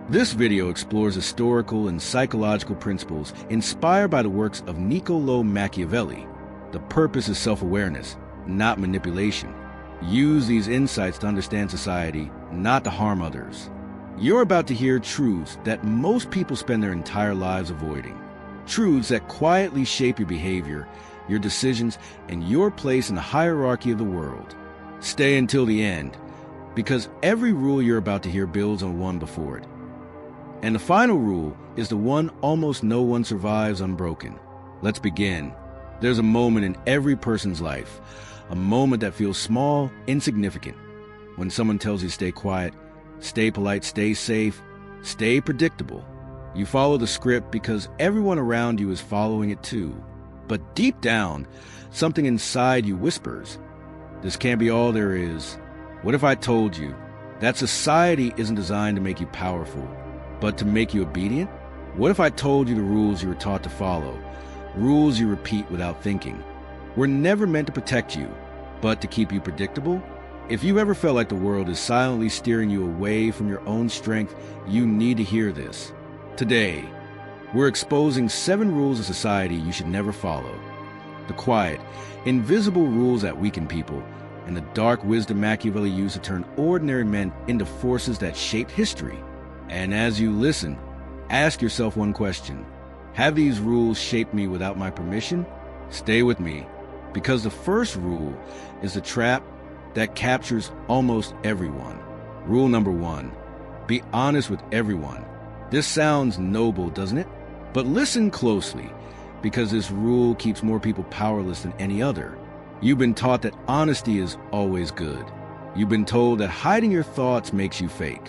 This video explores historical and psychological principles inspired by the works of Niccolo Machiavelli. The purpose is self-awareness, not manipulation. Use these insights to understand society, not to harm others. You're about to hear truths that most people spend their entire lives avoiding. Truths that quietly shape your behavior, your decisions, and your place in the hierarchy of the world. Stay until the end, because every rule you're about to hear builds on one before it. And the final rule is the one almost no one survives unbroken. Let's begin. There's a moment in every person's life, a moment that feels small, insignificant. When someone tells you stay quiet, stay polite, stay safe, stay predictable. You follow the script because everyone around you is following it too. But deep down, something inside you whispers, this can't be all there is. What if I told you that society isn't designed to make you powerful, but to make you obedient? What if I told you the rules you were taught to follow, rules you repeat without thinking, were never meant to protect you, but to keep you predictable? If you ever felt like the world is silently steering you away from your own strength, you need to hear this. Today, we're exposing 7 rules of society you should never follow. The quiet, invisible rules that weaken people, and the dark wisdom Machiavelli used to turn ordinary men into forces that shaped history. And as you listen, ask yourself one question. Have these rules shaped me without my permission? Stay with me, because the first rule is the trap that captures almost everyone. Rule number 1, be honest with everyone. This sounds noble, doesn't it? But listen closely, because this rule keeps more people powerless than any other. You've been taught that honesty is always good. You've been told that hiding your thoughts makes you fake.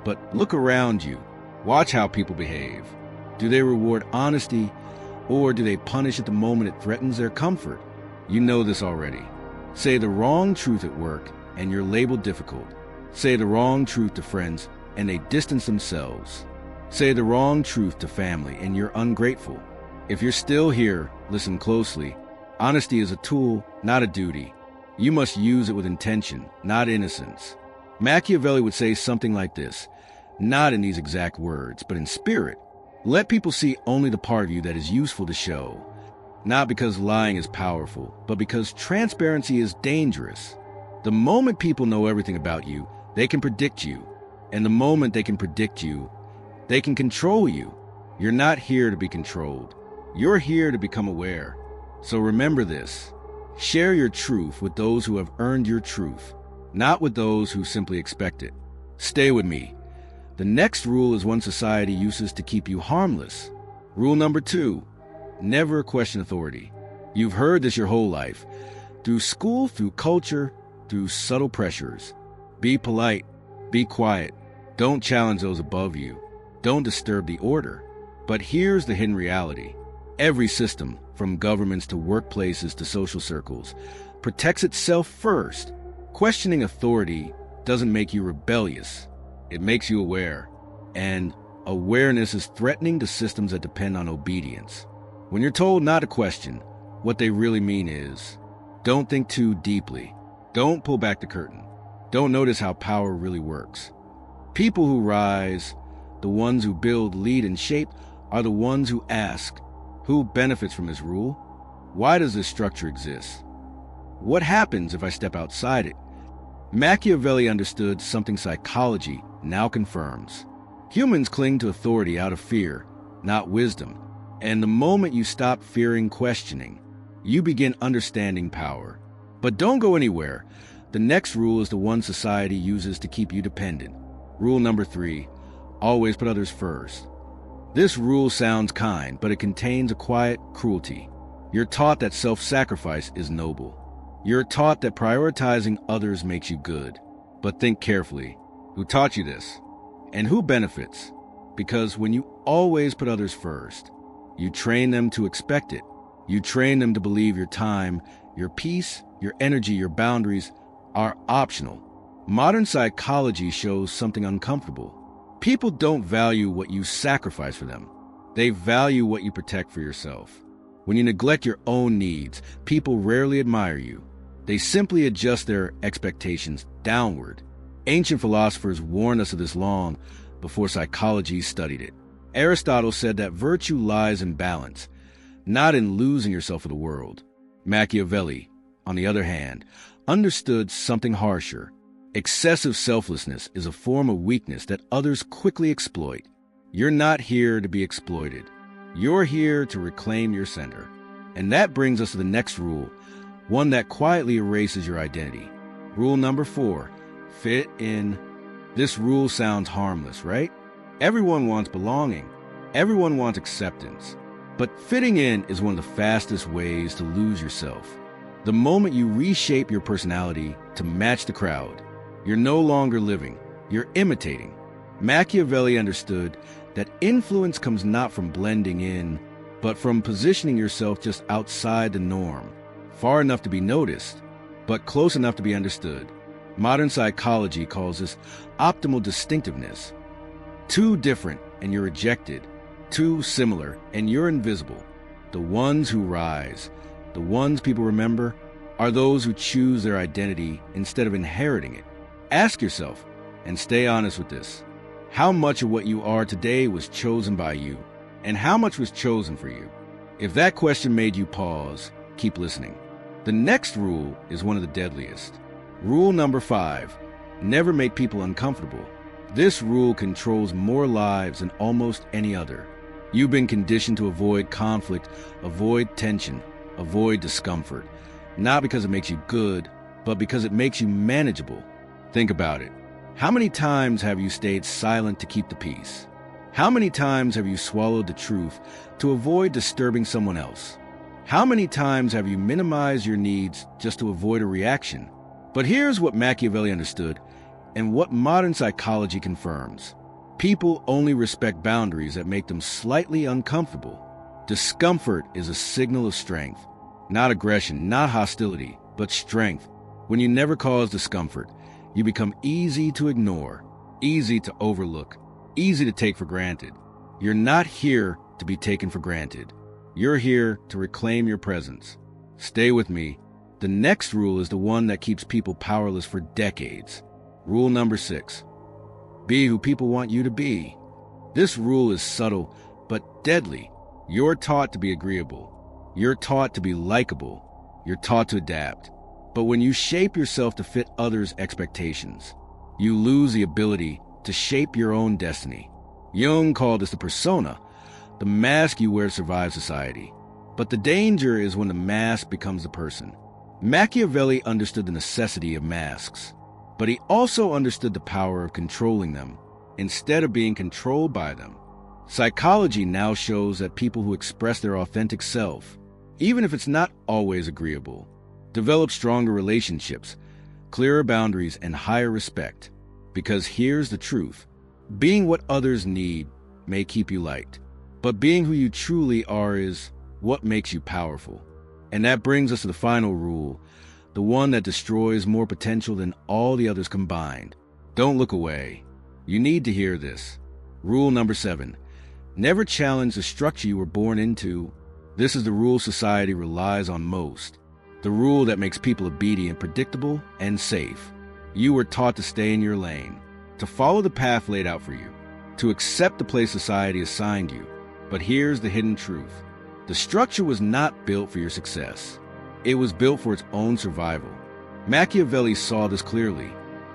But look around you. Watch how people behave. Do they reward honesty, or do they punish at the moment it threatens their comfort? You know this already. Say the wrong truth at work, and you're labeled difficult. Say the wrong truth to friends, and they distance themselves. Say the wrong truth to family, and you're ungrateful. If you're still here, listen closely. Honesty is a tool, not a duty. You must use it with intention, not innocence. Machiavelli would say something like this, not in these exact words, but in spirit. Let people see only the part of you that is useful to show. Not because lying is powerful, but because transparency is dangerous. The moment people know everything about you, they can predict you. And the moment they can predict you, they can control you. You're not here to be controlled. You're here to become aware. So remember this. Share your truth with those who have earned your truth, not with those who simply expect it. Stay with me. The next rule is one society uses to keep you harmless. Rule number 2. Never question authority. You've heard this your whole life. Through school, through culture, through subtle pressures. Be polite. Be quiet. Don't challenge those above you. Don't disturb the order. But here's the hidden reality. Every system, from governments to workplaces to social circles, protects itself first. Questioning authority doesn't make you rebellious. It makes you aware. And awareness is threatening to systems that depend on obedience. When you're told not to question, what they really mean is, don't think too deeply. Don't pull back the curtain. Don't notice how power really works. People who rise, the ones who build, lead, and shape, are the ones who ask, who benefits from this rule? Why does this structure exist? What happens if I step outside it? Machiavelli understood something psychology now confirms. Humans cling to authority out of fear, not wisdom. And the moment you stop fearing questioning, you begin understanding power. But don't go anywhere. The next rule is the one society uses to keep you dependent. Rule number 3, always put others first. This rule sounds kind, but it contains a quiet cruelty. You're taught that self-sacrifice is noble. You're taught that prioritizing others makes you good. But think carefully. Who taught you this? And who benefits? Because when you always put others first, you train them to expect it. You train them to believe your time, your peace, your energy, your boundaries are optional. Modern psychology shows something uncomfortable. People don't value what you sacrifice for them. They value what you protect for yourself. When you neglect your own needs, people rarely admire you. They simply adjust their expectations downward. Ancient philosophers warned us of this long before psychology studied it. Aristotle said that virtue lies in balance, not in losing yourself for the world. Machiavelli, on the other hand, understood something harsher. Excessive selflessness is a form of weakness that others quickly exploit. You're not here to be exploited. You're here to reclaim your center. And that brings us to the next rule, one that quietly erases your identity. Rule number 4, fit in. This rule sounds harmless, right? Everyone wants belonging. Everyone wants acceptance. But fitting in is one of the fastest ways to lose yourself. The moment you reshape your personality to match the crowd, you're no longer living, you're imitating. Machiavelli understood that influence comes not from blending in, but from positioning yourself just outside the norm, far enough to be noticed, but close enough to be understood. Modern psychology calls this optimal distinctiveness. Too different and you're rejected. Too similar and you're invisible. The ones who rise, the ones people remember, are those who choose their identity instead of inheriting it. Ask yourself, and stay honest with this, how much of what you are today was chosen by you, and how much was chosen for you? If that question made you pause, keep listening. The next rule is one of the deadliest. Rule number 5, never make people uncomfortable. This rule controls more lives than almost any other. You've been conditioned to avoid conflict, avoid tension, avoid discomfort, not because it makes you good, but because it makes you manageable. Think about it. How many times have you stayed silent to keep the peace? How many times have you swallowed the truth to avoid disturbing someone else? How many times have you minimized your needs just to avoid a reaction? But here's what Machiavelli understood, and what modern psychology confirms. People only respect boundaries that make them slightly uncomfortable. Discomfort is a signal of strength, not aggression, not hostility, but strength. When you never cause discomfort, you become easy to ignore, easy to overlook, easy to take for granted. You're not here to be taken for granted. You're here to reclaim your presence. Stay with me. The next rule is the one that keeps people powerless for decades. Rule number 6. Be who people want you to be. This rule is subtle, but deadly. You're taught to be agreeable. You're taught to be likable. You're taught to adapt. But when you shape yourself to fit others' expectations, you lose the ability to shape your own destiny. Jung called this the persona, the mask you wear to survive society. But the danger is when the mask becomes the person. Machiavelli understood the necessity of masks, but he also understood the power of controlling them instead of being controlled by them. Psychology now shows that people who express their authentic self, even if it's not always agreeable, develop stronger relationships, clearer boundaries, and higher respect. Because here's the truth. Being what others need may keep you liked, but being who you truly are is what makes you powerful. And that brings us to the final rule, the one that destroys more potential than all the others combined. Don't look away. You need to hear this. Rule number 7. Never challenge the structure you were born into. This is the rule society relies on most. The rule that makes people obedient, predictable, and safe. You were taught to stay in your lane, to follow the path laid out for you, to accept the place society assigned you. But here's the hidden truth. The structure was not built for your success. It was built for its own survival. Machiavelli saw this clearly.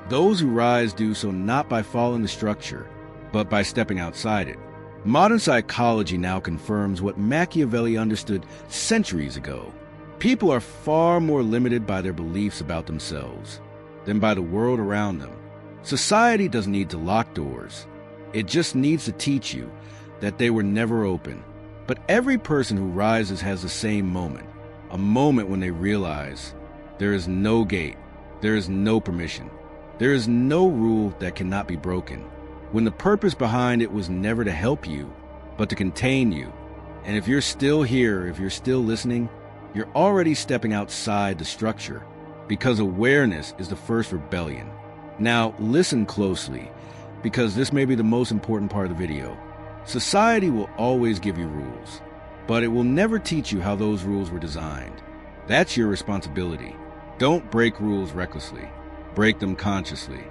Those who rise do so not by following the structure, but by stepping outside it. Modern psychology now confirms what Machiavelli understood centuries ago. People are far more limited by their beliefs about themselves than by the world around them. Society doesn't need to lock doors. It just needs to teach you that they were never open. But every person who rises has the same moment, a moment when they realize there is no gate, there is no permission, there is no rule that cannot be broken. When the purpose behind it was never to help you, but to contain you. And if you're still here, if you're still listening, you're already stepping outside the structure, because awareness is the first rebellion. Now, listen closely, because this may be the most important part of the video. Society will always give you rules, but it will never teach you how those rules were designed. That's your responsibility. Don't break rules recklessly. Break them consciously.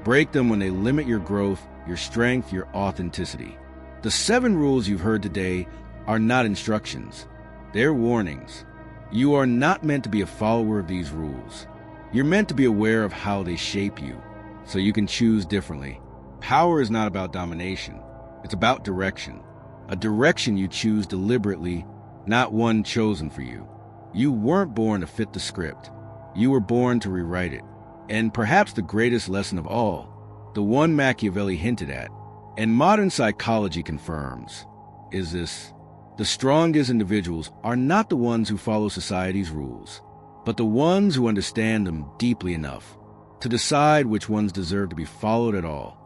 Break them when they limit your growth your strength, your authenticity. The 7 rules you've heard today are not instructions. They're warnings. You are not meant to be a follower of these rules. You're meant to be aware of how they shape you, so you can choose differently. Power is not about domination. It's about direction. A direction you choose deliberately, not one chosen for you. You weren't born to fit the script. You were born to rewrite it. And perhaps the greatest lesson of all, the one Machiavelli hinted at, and modern psychology confirms, is this: the strongest individuals are not the ones who follow society's rules, but the ones who understand them deeply enough to decide which ones deserve to be followed at all.